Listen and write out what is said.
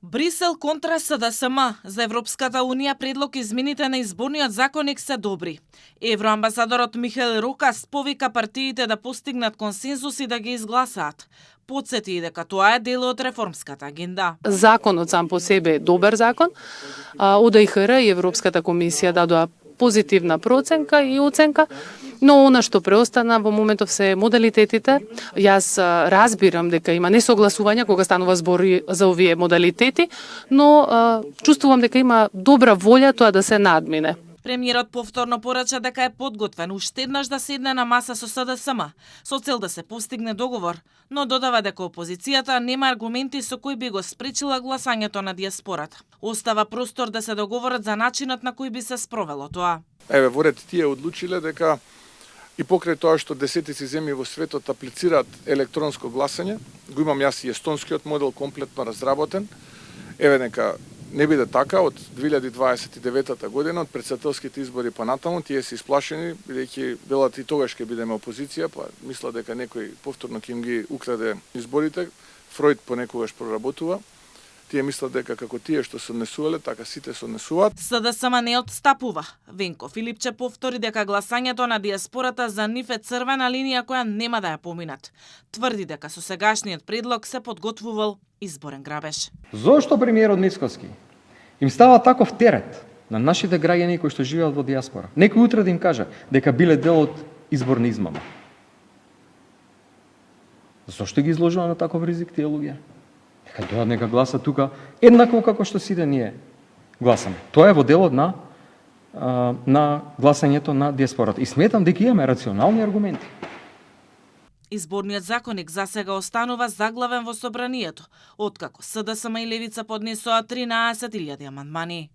Брисел контра СДСМ. За Европската Унија предлог измените на изборниот законник се добри. Евроамбасадорот Михаел Рокас повика партиите да постигнат консензус и да ги изгласаат. Потсети и дека тоа е дел од реформската агенда. Законот сам по себе е добар закон. ОДИХР и Европската комисија дадоа позитивна проценка и оценка, но она што преостана во моментов се модалитетите. Јас разбирам дека има несогласување кога станува збори за овие модалитети, но чувствувам дека има добра волја тоа да се надмине. Премиерот повторно порача дека е подготвен уште еднаш да седне на маса со СДСМ, со цел да се постигне договор, но додава дека опозицијата нема аргументи со кои би го спречила гласањето на диаспората. Остава простор да се договорат за начинот на кој би се спровело тоа. Воред тие одлучиле дека и покрај тоа што десетици земји во светот аплицираат електронско гласање, го имам јас и естонскиот модел комплетно разработен, нека не биде така, од 2029 година, од председателските избори понатаму, тие се исплашени, бидејќи велат и тогаш ќе бидеме опозиција, па мисла дека некој повторно ќе им ги украде изборите. Фројд понекогаш проработува. Тие мислат дека како тие што се однесувале, така сите се однесуваат. СДСМ не отстапува. Венко Филипче повтори дека гласањето на диаспората за нив е црвена линија која нема да ја поминат. Тврди дека со сегашниот предлог се подготвувал изборен грабеж. Зошто премиерот Мицкоски им става таков терет на нашите граѓани кои што живеат во диаспора? Некој утре да им каже дека биле дел од изборна измама. Зошто ги изложува на таков ризик тие луѓе? Нека дојдат, нека гласат тука еднакво како што сите ние гласаме. Тоа е во делот на гласањето на диаспората. И сметам дека имаме рационални аргументи. Изборниот законник засега останува заглавен во собранието, откако СДСМ и Левица поднесоа 13.000 амандмани.